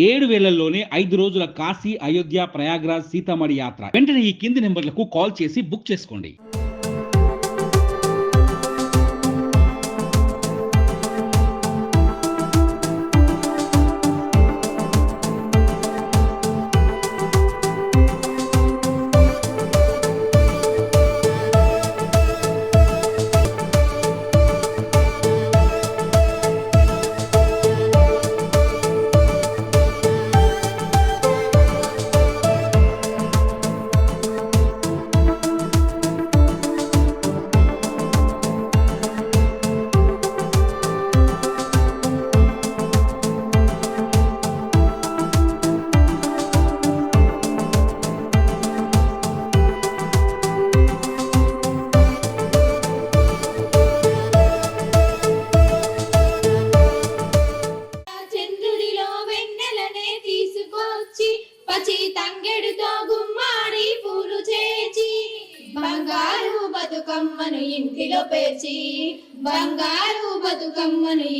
7 వేలల్లోనే 5 రోజుల కాశీ, అయోధ్య, ప్రయాగ్రాజ్, సీతామఢి యాత్ర. వెంటనే ఈ కింది నెంబర్లకు కాల్ చేసి బుక్ చేసుకోండి. తంగెడుతో గుమ్మాడి పూలు చేచి బంగారు బతుకమ్మను ఇంటిలో పేర్చి బంగారు బతుకమ్మను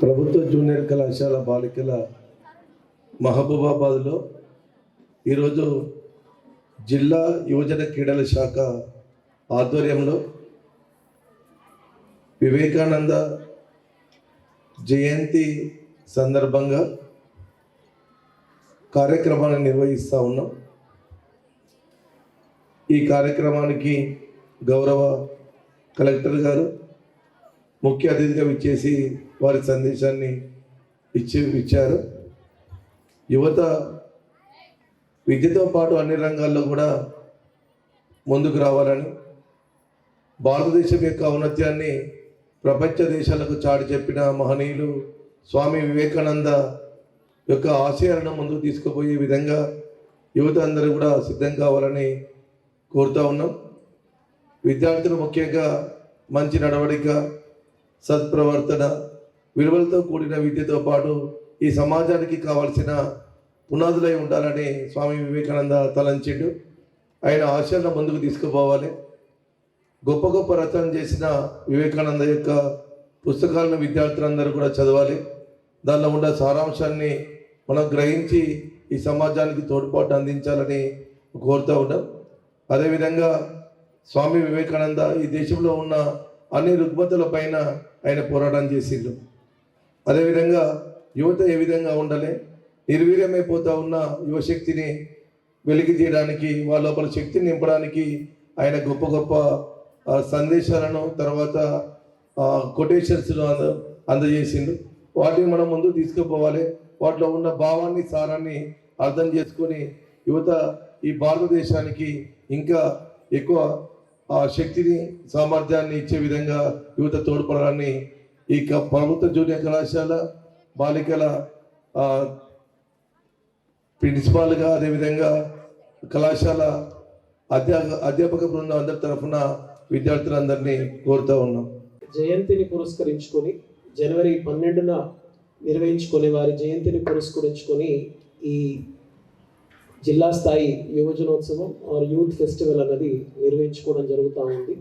ప్రభుత్వ జూనియర్ కళాశాల బాలికల మహబూబాబాద్లో ఈరోజు జిల్లా యువజన క్రీడల శాఖ ఆధ్వర్యంలో వివేకానంద జయంతి సందర్భంగా కార్యక్రమాన్ని నిర్వహిస్తూ ఉన్నాం. ఈ కార్యక్రమానికి గౌరవ కలెక్టర్ గారు ముఖ్య అతిథిగా విచ్చేసి వారి సందేశాన్ని ఇచ్చారు. యువత విద్యతో పాటు అన్ని రంగాల్లో కూడా ముందుకు రావాలని, భారతదేశం యొక్క ఔన్నత్యాన్ని ప్రపంచ దేశాలకు చాటి చెప్పిన మహనీయులు స్వామి వివేకానంద యొక్క ఆశయాలను ముందుకు తీసుకుపోయే విధంగా యువత అందరూ కూడా సిద్ధం కావాలని కోరుతూ ఉన్నాం. విద్యార్థులు ముఖ్యంగా మంచి నడవడిక, సత్ప్రవర్తన, విలువలతో కూడిన విద్యతో పాటు ఈ సమాజానికి కావాల్సిన పునాదులై ఉండాలని స్వామి వివేకానంద తలంచిండు. ఆయన ఆశయాలను ముందుకు తీసుకుపోవాలి. గొప్ప గొప్ప రచన చేసిన వివేకానంద యొక్క పుస్తకాలను విద్యార్థులందరూ కూడా చదవాలి. దానిలో ఉన్న సారాంశాన్ని మనం గ్రహించి ఈ సమాజానికి తోడ్పాటు అందించాలని కోరుతూ ఉన్నాం. అదేవిధంగా స్వామి వివేకానంద ఈ దేశంలో ఉన్న అన్ని రుగ్మతల పైన ఆయన పోరాటం చేసిండు. అదేవిధంగా యువత ఏ విధంగా ఉండాలి, నిర్వీర్యమైపోతూ ఉన్న యువశక్తిని వెలికి తీయడానికి, వాళ్ళ లోపల శక్తిని నింపడానికి ఆయన గొప్ప గొప్ప సందేశాలను, తర్వాత కొటేషన్స్ను అందజేసిండు. వాటిని మనం ముందుకు తీసుకుపోవాలి. వాటిలో ఉన్న భావాన్ని, సారాన్ని అర్థం చేసుకొని యువత ఈ భారతదేశానికి ఇంకా ఎక్కువ శక్తిని, సామర్థ్యాన్ని ఇచ్చే విధంగా యువత తోడ్పడాలని ఈ ప్రభుత్వ జూనియర్ కళాశాల బాలికల ప్రిన్సిపాల్గా, అదేవిధంగా కళాశాల అధ్యాపక బృందం అందరి తరఫున విద్యార్థులందరినీ కోరుతూ ఉన్నాం. జయంతిని పురస్కరించుకొని జనవరి 12న నిర్వహించుకునే వారి జయంతిని పురస్కరించుకొని ఈ జిల్లా స్థాయి యువజనోత్సవం ఆర్ యూత్ ఫెస్టివల్ అన్నది నిర్వహించుకోవడం జరుగుతూ ఉంది.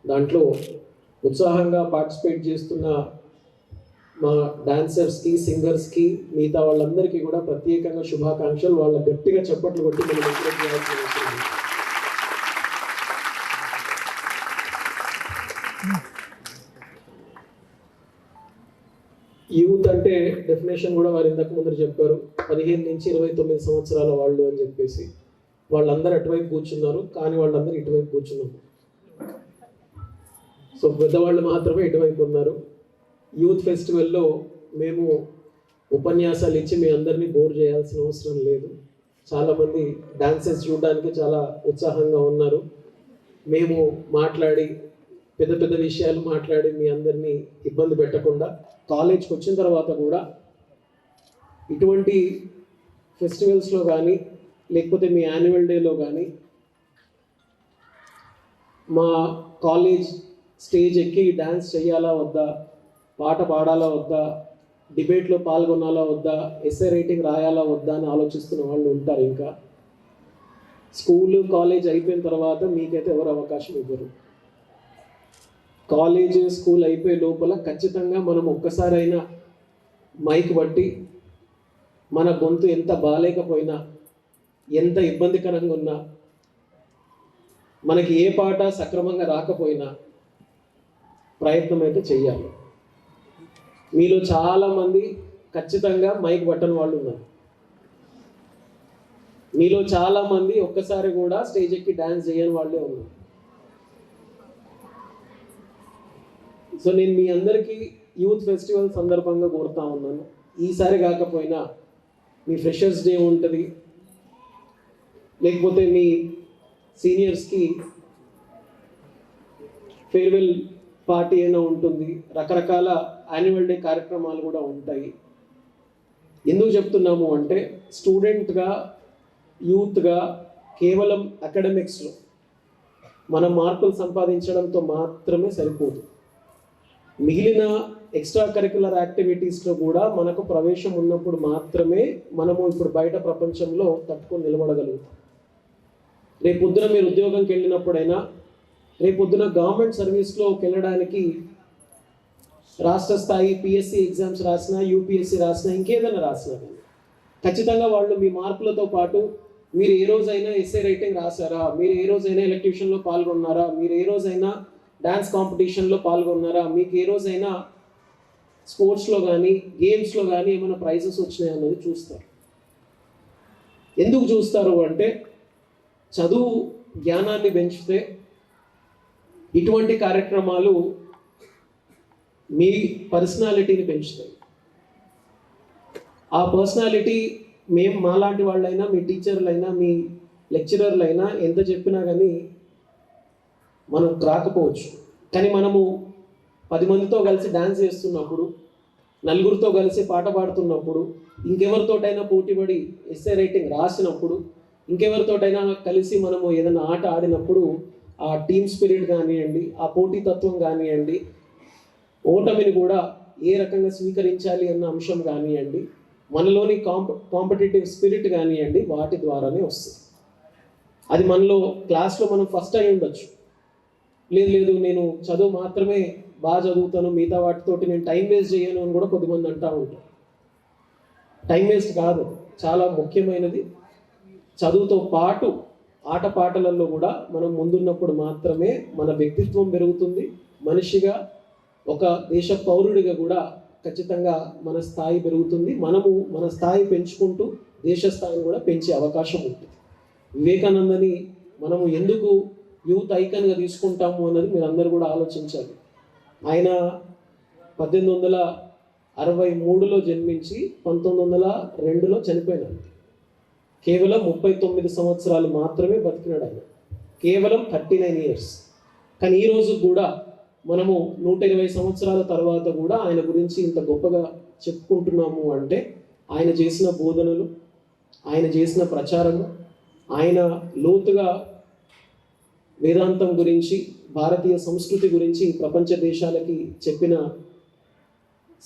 దాంట్లో ఉత్సాహంగా పార్టిసిపేట్ చేస్తున్న మా డాన్సర్స్కి, సింగర్స్కి, మిగతా వాళ్ళందరికీ కూడా ప్రత్యేకంగా శుభాకాంక్షలు. వాళ్ళ గట్టిగా చప్పట్లు కొట్టి మనం ఎంకరేజ్ చేయాల్సి ఉంటుంది. యూత్ అంటే డెఫినేషన్ కూడా వారు ఇంతకు ముందు చెప్పారు, 15 నుంచి 29 సంవత్సరాల వాళ్ళు అని చెప్పేసి. వాళ్ళందరూ అటువైపు కూర్చున్నారు, కానీ వాళ్ళందరూ ఇటువైపు కూర్చున్నారు. సో పెద్దవాళ్ళు మాత్రమే ఇటువైపు ఉన్నారు. యూత్ ఫెస్టివల్లో మేము ఉపన్యాసాలు ఇచ్చి మీ అందరినీ బోర్ చేయాల్సిన అవసరం లేదు. చాలామంది డాన్సెస్ చూడడానికి చాలా ఉత్సాహంగా ఉన్నారు. మేము మాట్లాడి పెద్ద పెద్ద విషయాలు మాట్లాడి మీ అందరినీ ఇబ్బంది పెట్టకుండా కాలేజ్కి వచ్చిన తర్వాత కూడా ఇటువంటి ఫెస్టివల్స్లో కానీ లేకపోతే మీ యాన్యువల్ డేలో కానీ మా కాలేజ్ స్టేజ్ ఎక్కి డ్యాన్స్ చేయాలా వద్దా, పాట పాడాలా వద్దా, డిబేట్లో పాల్గొనాలా వద్దా, ఎస్ఏ రైటింగ్ రాయాలా వద్దా అని ఆలోచిస్తున్న వాళ్ళు ఉంటారు. ఇంకా స్కూల్ కాలేజ్ అయిపోయిన తర్వాత మీకైతే ఎవరు అవకాశం ఇవ్వరు. కాలేజ్ స్కూల్ అయిపోయే లోపల ఖచ్చితంగా మనం ఒక్కసారైనా మైక్ బట్టి మన గొంతు ఎంత బాగాలేకపోయినా, ఎంత ఇబ్బందికరంగా ఉన్నా, మనకి ఏ పాట సక్రమంగా రాకపోయినా ప్రయత్నం అయితే చెయ్యాలి. మీలో చాలామంది ఖచ్చితంగా మైక్ బట్టని వాళ్ళు ఉన్నారు. మీలో చాలామంది ఒక్కసారి కూడా స్టేజ్ ఎక్కి డ్యాన్స్ చేయని వాళ్ళే ఉన్నారు. సో నేను మీ అందరికీ యూత్ ఫెస్టివల్ సందర్భంగా కోరుతా ఉన్నాను, ఈసారి కాకపోయినా మీ ఫ్రెషర్స్ డే ఉంటుంది, లేకపోతే మీ సీనియర్స్కి ఫేర్వెల్ పార్టీ అయినా ఉంటుంది, రకరకాల యాన్యువల్ డే కార్యక్రమాలు కూడా ఉంటాయి. ఎందుకు చెప్తున్నాము అంటే స్టూడెంట్గా, యూత్గా కేవలం అకాడమిక్స్లో మనం మార్కులు సంపాదించడంతో మాత్రమే సరిపోదు. మిగిలిన ఎక్స్ట్రా కరిక్యులర్ యాక్టివిటీస్లో కూడా మనకు ప్రవేశం ఉన్నప్పుడు మాత్రమే మనము ఇప్పుడు బయట ప్రపంచంలో తట్టుకొని నిలబడగలుగుతాం. రేపొద్దున మీరు ఉద్యోగంకి వెళ్ళినప్పుడైనా, రేపొద్దున గవర్నమెంట్ సర్వీస్లోకి వెళ్ళడానికి రాష్ట్ర స్థాయి పిఎస్సి ఎగ్జామ్స్ రాసినా, యూపీఎస్సి రాసినా, ఇంకేదైనా రాసినా కానీ ఖచ్చితంగా వాళ్ళు మీ మార్కులతో పాటు మీరు ఏ రోజైనా ఎస్ఏ రైటింగ్ రాశారా, మీరు ఏ రోజైనా ఎలక్ట్యూషన్లో పాల్గొన్నారా, మీరు ఏ రోజైనా డ్యాన్స్ కాంపిటీషన్లో పాల్గొన్నారా, మీకు ఏ రోజైనా స్పోర్ట్స్లో కానీ గేమ్స్లో కానీ ఏమైనా ప్రైజెస్ వచ్చినాయి అన్నది చూస్తారు. ఎందుకు చూస్తారు అంటే చదువు జ్ఞానాన్ని పెంచితే ఇటువంటి కార్యక్రమాలు మీ పర్సనాలిటీని పెంచుతాయి. ఆ పర్సనాలిటీ మేము మాలాంటి వాళ్ళైనా, మీ టీచర్లైనా, మీ లెక్చరర్లైనా ఎంత చెప్పినా కానీ మనం రాకపోవచ్చు. కానీ మనము 10 మందితో కలిసి డ్యాన్స్ చేస్తున్నప్పుడు, నలుగురితో కలిసి పాట పాడుతున్నప్పుడు, ఇంకెవరితోటైనా పోటీపడి ఎస్ఏ రైటింగ్ రాసినప్పుడు, ఇంకెవరితోటైనా కలిసి మనము ఏదైనా ఆట ఆడినప్పుడు ఆ టీమ్ స్పిరిట్ కానివ్వండి, ఆ పోటీతత్వం కానివ్వండి, ఓటమిని కూడా ఏ రకంగా స్వీకరించాలి అన్న అంశం కానివ్వండి, మనలోని కాంపిటేటివ్ స్పిరిట్ కానివ్వండి, వాటి ద్వారానే వస్తుంది. అది మనలో క్లాస్లో మనం ఫస్ట్ అయి ఉండొచ్చు, లేదు నేను చదువు మాత్రమే బాగా చదువుతాను, మిగతా వాటితోటి నేను టైం వేస్ట్ చేయను అని కూడా కొద్దిమంది అంటూ ఉంటారు. టైం వేస్ట్ కాదు, చాలా ముఖ్యమైనది. చదువుతో పాటు ఆటపాటలలో కూడా మనం ముందున్నప్పుడు మాత్రమే మన వ్యక్తిత్వం పెరుగుతుంది. మనిషిగా, ఒక దేశ పౌరుడిగా కూడా ఖచ్చితంగా మన స్థాయి పెరుగుతుంది. మనము మన స్థాయి పెంచుకుంటూ దేశ స్థాయిని కూడా పెంచే అవకాశం ఉంటుంది. వివేకానందని మనము ఎందుకు యూత్ ఐకాన్గా తీసుకుంటాము అన్నది మీరు అందరూ కూడా ఆలోచించాలి. ఆయన 1863లో జన్మించి 1902లో చనిపోయినాడు. కేవలం 39 సంవత్సరాలు మాత్రమే బతికినాడు ఆయన, కేవలం 39 years. కానీ ఈరోజు కూడా మనము 120 సంవత్సరాల తర్వాత కూడా ఆయన గురించి ఇంత గొప్పగా చెప్పుకుంటున్నాము అంటే ఆయన చేసిన బోధనలు, ఆయన చేసిన ప్రచారము, ఆయన లోతుగా వేదాంతం గురించి, భారతీయ సంస్కృతి గురించి ప్రపంచ దేశాలకి చెప్పిన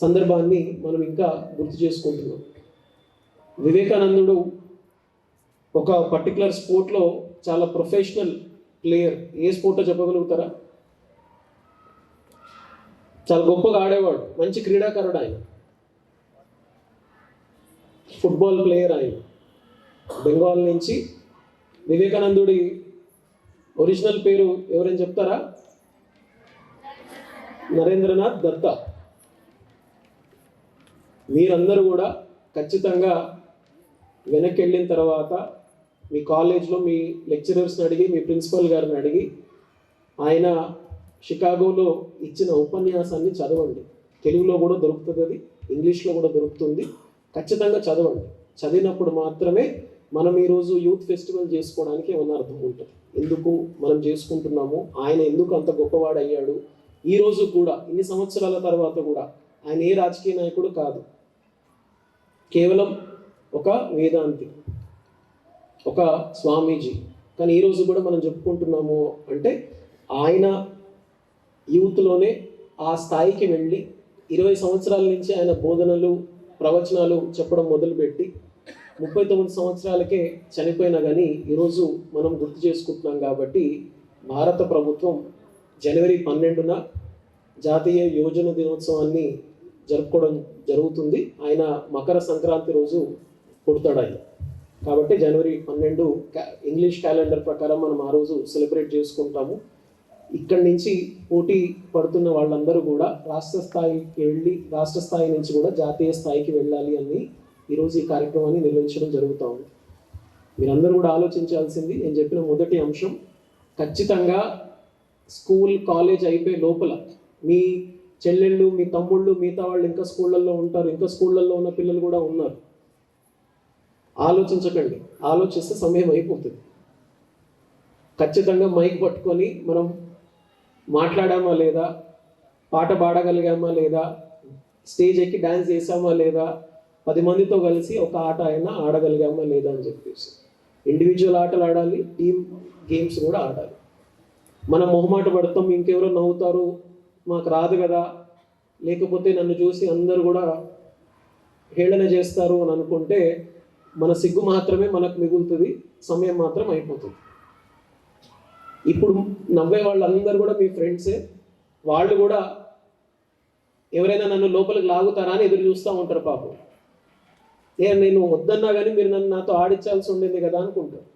సందర్భాన్ని మనం ఇంకా గుర్తు చేసుకుంటున్నాం. వివేకానందుడు ఒక పర్టికులర్ స్పోర్ట్లో చాలా ప్రొఫెషనల్ ప్లేయర్. ఏ స్పోర్టో చెప్పగలుగుతారా? చాలా గొప్పగా ఆడేవాడు, మంచి క్రీడాకారుడు ఆయన, ఫుట్బాల్ ప్లేయర్ ఆయన. బెంగాల్ నుంచి. వివేకానందుడి ఒరిజినల్ పేరు ఎవరైనా చెప్తారా? నరేంద్రనాథ్ దత్తా. మీరందరూ కూడా ఖచ్చితంగా వెనక్కి వెళ్ళిన తర్వాత మీ కాలేజ్లో మీ లెక్చరర్స్ని అడిగి, మీ ప్రిన్సిపల్ గారిని అడిగి ఆయన షికాగోలో ఇచ్చిన ఉపన్యాసాన్ని చదవండి. తెలుగులో కూడా దొరుకుతుంది, అది ఇంగ్లీష్లో కూడా దొరుకుతుంది. ఖచ్చితంగా చదవండి. చదివినప్పుడు మాత్రమే మనం ఈరోజు యూత్ ఫెస్టివల్ చేసుకోవడానికి ఏమన్నా అర్థం ఉంటుంది? ఎందుకు మనం చేసుకుంటున్నాము? ఆయన ఎందుకు అంత గొప్పవాడు అయ్యాడు? ఈ రోజు కూడా ఇన్ని సంవత్సరాల తర్వాత కూడా ఆయన ఏ రాజకీయ నాయకుడు కాదు, కేవలం ఒక వేదాంతి, ఒక స్వామీజీ. కానీ ఈరోజు కూడా మనం చెప్పుకుంటున్నాము అంటే ఆయన యూత్లోనే ఆ స్థాయికి వెళ్ళి 20 సంవత్సరాల నుంచి ఆయన బోధనలు ప్రవచనాలు చెప్పడం మొదలుపెట్టి 39 సంవత్సరాలకే చనిపోయినా కానీ ఈరోజు మనం గుర్తు చేసుకుంటున్నాం. కాబట్టి భారత ప్రభుత్వం జనవరి 12న జాతీయ యువజన దినోత్సవాన్ని జరుపుకోవడం జరుగుతుంది. ఆయన మకర సంక్రాంతి రోజు పుడతాడు ఆయన. కాబట్టి జనవరి 12 ఇంగ్లీష్ క్యాలెండర్ ప్రకారం మనం ఆ రోజు సెలబ్రేట్ చేసుకుంటాము. ఇక్కడి నుంచి పోటీ పడుతున్న వాళ్ళందరూ కూడా రాష్ట్ర స్థాయికి వెళ్ళి రాష్ట్ర స్థాయి నుంచి కూడా జాతీయ స్థాయికి వెళ్ళాలి అని ఈరోజు ఈ కార్యక్రమాన్ని నిర్వహించడం జరుగుతూ ఉంది. మీరందరూ కూడా ఆలోచించాల్సింది నేను చెప్పిన మొదటి అంశం, ఖచ్చితంగా స్కూల్ కాలేజ్ అయిపోయే లోపల మీ చెల్లెళ్ళు, మీ తమ్ముళ్ళు, మిగతా వాళ్ళు ఇంకా స్కూళ్ళల్లో ఉంటారు, ఇంకా స్కూళ్ళల్లో ఉన్న పిల్లలు కూడా ఉన్నారు. ఆలోచించకండి, ఆలోచిస్తే సమయం అయిపోతుంది. ఖచ్చితంగా మైక్ పట్టుకొని మనం మాట్లాడామా లేదా, పాట పాడగలిగామా లేదా, స్టేజ్ ఎక్కి డ్యాన్స్ చేసామా లేదా, 10 మందితో కలిసి ఒక ఆట అయినా ఆడగలిగామా లేదా అని చెప్పేసి ఇండివిజువల్ ఆటలు ఆడాలి, టీమ్ గేమ్స్ కూడా ఆడాలి. మనం మొహమాట పడతాం, ఇంకెవరో నవ్వుతారు, మాకు రాదు కదా, లేకపోతే నన్ను చూసి అందరూ కూడా హేళన చేస్తారు అని అనుకుంటే మన సిగ్గు మాత్రమే మనకు మిగులుతుంది, సమయం మాత్రం అయిపోతుంది. ఇప్పుడు నవ్వే వాళ్ళందరూ కూడా మీ ఫ్రెండ్సే. వాళ్ళు కూడా ఎవరైనా నన్ను లోపలికి లాగుతారా అని ఎదురు చూస్తూ ఉంటారు పాపం. నేను వద్దన్నా కానీ మీరు నన్ను నాతో ఆడించాల్సి ఉండేది కదా అనుకుంటారు.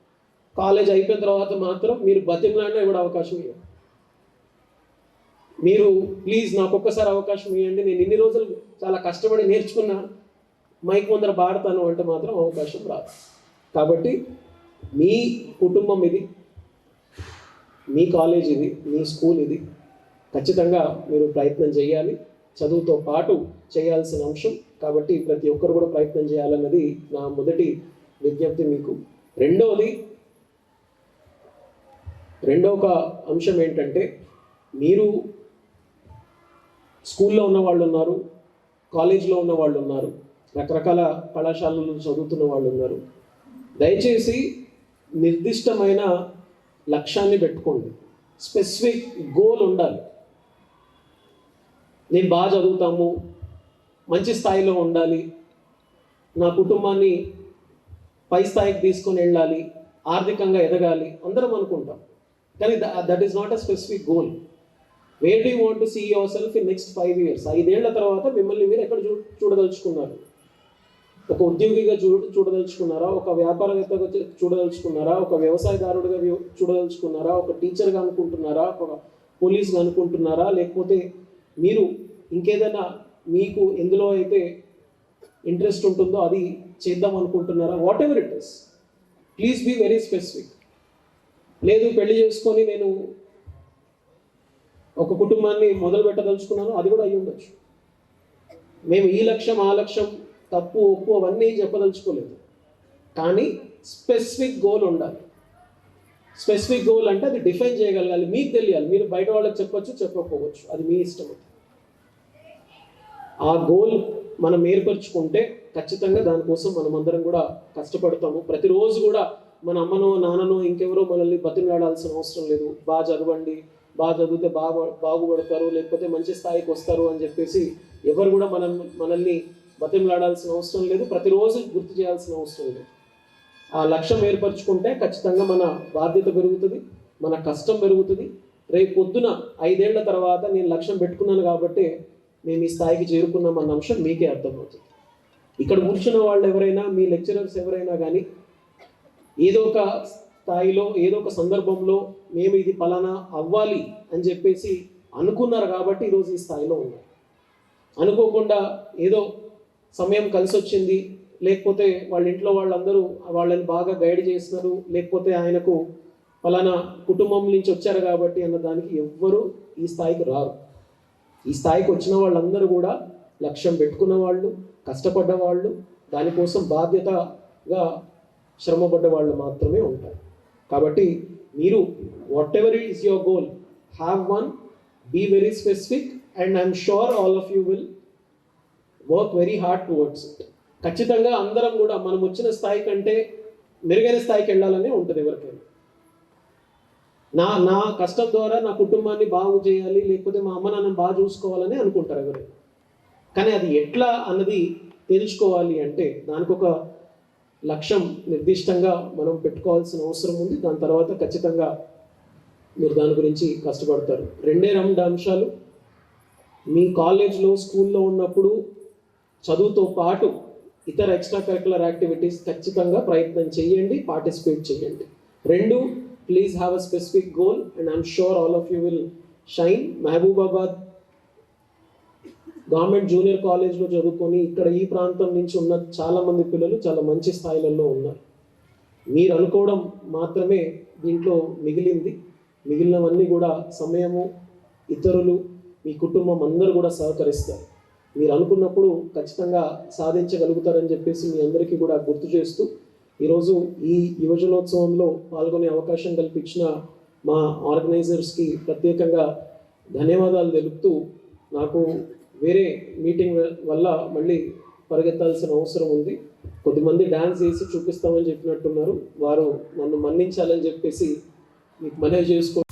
కాలేజ్ అయిపోయిన తర్వాత మాత్రం మీరు బతిమలాడినా కూడా అవకాశం ఇవ్వండి. మీరు ప్లీజ్ నాకు ఒక్కసారి అవకాశం ఇవ్వండి, నేను ఇన్ని రోజులు చాలా కష్టపడి నేర్చుకున్నా, మైక్ ముందర పాడతాను అంటే మాత్రం అవకాశం రాదు. కాబట్టి మీ కుటుంబం ఇది, మీ కాలేజ్ ఇది, మీ స్కూల్ ఇది, ఖచ్చితంగా మీరు ప్రయత్నం చేయాలి. చదువుతో పాటు చేయాల్సిన అంశం కాబట్టి ప్రతి ఒక్కరు కూడా ప్రయత్నం చేయాలన్నది నా మొదటి విజ్ఞప్తి మీకు. రెండో ఒక అంశం ఏంటంటే, మీరు స్కూల్లో ఉన్న వాళ్ళు ఉన్నారు, కాలేజీలో ఉన్న వాళ్ళు ఉన్నారు, రకరకాల కళాశాలలు చదువుతున్న వాళ్ళు ఉన్నారు. దయచేసి నిర్దిష్టమైన లక్ష్యాన్ని పెట్టుకోండి, స్పెసిఫిక్ గోల్ ఉండాలి. నేను బాగా చదువుతాము, మంచి స్థాయిలో ఉండాలి, నా కుటుంబాన్ని పై స్థాయికి తీసుకొని వెళ్ళాలి, ఆర్థికంగా ఎదగాలి అందరం అనుకుంటాం. కానీ that is not a specific goal. Where do you want to see yourself in next 5 years? 5 ఏళ్ల తర్వాత మిమ్మల్ని మీరు ఎక్కడ చూడదలుచుకున్నారు? ఒక ఉద్యోగిగా చూడదలుచుకున్నారా? ఒక వ్యాపారవేత్తగా చూడదలుచుకున్నారా? ఒక వ్యవసాయదారుడిగా చూడదలుచుకున్నారా? ఒక టీచర్గా అనుకుంటున్నారా? ఒక పోలీస్గా అనుకుంటున్నారా? లేకపోతే మీరు ఇంకేదైనా మీకు ఎందులో అయితే ఇంట్రెస్ట్ ఉంటుందో అది చేద్దాం అనుకుంటున్నారా? Whatever it is, please be very specific. లేదు పెళ్లి చేసుకొని నేను ఒక కుటుంబాన్ని మొదలు పెట్టదలుచుకున్నాను, అది కూడా అయ్యి ఉండొచ్చు. మేము ఈ లక్ష్యం ఆ లక్ష్యం తప్పు ఒప్పు అవన్నీ చెప్పదలుచుకోలేదు. కానీ స్పెసిఫిక్ గోల్ ఉండాలి. స్పెసిఫిక్ గోల్ అంటే అది డిఫైన్ చేయగలగాలి, మీకు తెలియాలి. మీరు బయట వాళ్ళకి చెప్పొచ్చు, చెప్పకపోవచ్చు, అది మీ ఇష్టం. ఆ గోల్ మనం ఏర్పరచుకుంటే ఖచ్చితంగా దానికోసం మనం అందరం కూడా కష్టపడతాము. ప్రతిరోజు కూడా మన అమ్మనో నాన్ననో ఇంకెవరో మనల్ని బతిమలాడాల్సిన అవసరం లేదు. బాగా చదవండి, బాగా చదివితే బాగుపడతారు, లేకపోతే మంచి స్థాయికి వస్తారు అని చెప్పేసి ఎవరు కూడా మనల్ని బతిమలాడాల్సిన అవసరం లేదు, ప్రతిరోజు గుర్తు చేయాల్సిన అవసరం లేదు. ఆ లక్ష్యం ఏర్పరచుకుంటే ఖచ్చితంగా మన బాధ్యత పెరుగుతుంది, మన కష్టం పెరుగుతుంది. రేపు పొద్దున 5 ఏళ్ల తర్వాత నేను లక్ష్యం పెట్టుకున్నాను కాబట్టి మేము ఈ స్థాయికి చేరుకున్నాం అన్న అంశం మీకే అర్థమవుతుంది. ఇక్కడ కూర్చున్న వాళ్ళు ఎవరైనా, మీ లెక్చరర్స్ ఎవరైనా కానీ ఏదో ఒక స్థాయిలో ఏదో ఒక సందర్భంలో మేము ఇది పలానా అవ్వాలి అని చెప్పేసి అనుకున్నారు కాబట్టి ఈరోజు ఈ స్థాయిలో ఉన్నారు. అనుకోకుండా ఏదో సమయం కలిసి వచ్చింది, లేకపోతే వాళ్ళ ఇంట్లో వాళ్ళందరూ వాళ్ళని బాగా గైడ్ చేస్తున్నారు, లేకపోతే ఆయనకు పలానా కుటుంబం నుంచి వచ్చారు కాబట్టి అన్న దానికి ఎవ్వరూ ఈ స్థాయికి రారు. ఈ స్థాయికి వచ్చిన వాళ్ళందరూ కూడా లక్ష్యం పెట్టుకున్న వాళ్ళు, కష్టపడ్డ వాళ్ళు, దానికోసం బాధ్యతగా శ్రమపడ్డ వాళ్ళు మాత్రమే ఉంటారు. కాబట్టి మీరు whatever is your goal, have one, be very specific, and I'm sure all of you will work very hard towards it. ఖచ్చితంగా అందరం కూడా మనం వచ్చిన స్థాయి కంటే మెరుగైన స్థాయికి వెళ్ళాలనే ఉంటుంది ఎవరికైనా. నా కష్టం ద్వారా నా కుటుంబాన్ని బాగు చేయాలి, లేకపోతే మా అమ్మ నాన్నని బాగా చూసుకోవాలని అనుకుంటారు ఎవరైనా. కానీ అది ఎట్లా అన్నది తెలుసుకోవాలి అంటే దానికి ఒక లక్ష్యం నిర్దిష్టంగా మనం పెట్టుకోవాల్సిన అవసరం ఉంది. దాని తర్వాత ఖచ్చితంగా మీరు దాని గురించి కష్టపడతారు. 2 అంశాలు. మీ కాలేజ్లో, స్కూల్లో ఉన్నప్పుడు చదువుతో పాటు ఇతర ఎక్స్ట్రా కరికులర్ యాక్టివిటీస్ ఖచ్చితంగా ప్రయత్నం చేయండి, పార్టిసిపేట్ చేయండి. 2, please have a specific goal and I'm sure all of you will shine. Mahabubabad government junior కాలేజ్లో చదువుకొని ఇక్కడ ఈ ప్రాంతం నుంచి ఉన్న చాలామంది పిల్లలు చాలా మంచి స్థాయిలలో ఉన్నారు. మీరు అనుకోవడం మాత్రమే దీంట్లో మిగిలింది. మిగిలినవన్నీ కూడా సమయము, ఇతరులు, మీ కుటుంబం అందరూ కూడా సహకరిస్తారు. మీరు అనుకున్నప్పుడు ఖచ్చితంగా సాధించగలుగుతారని చెప్పేసి మీ అందరికీ కూడా గుర్తు చేస్తూ ఈరోజు ఈ యువజనోత్సవంలో పాల్గొనే అవకాశం కల్పించిన మా ఆర్గనైజర్స్కి ప్రత్యేకంగా ధన్యవాదాలు తెలుపుతూ, నాకు వేరే మీటింగ్ వల్ల మళ్ళీ పరిగెత్తాల్సిన అవసరం ఉంది. కొద్దిమంది డ్యాన్స్ చేసి చూపిస్తామని చెప్పినట్టున్నారు, వారు నన్ను మన్నించాలని చెప్పేసి మీకు మనవి చేసుకో.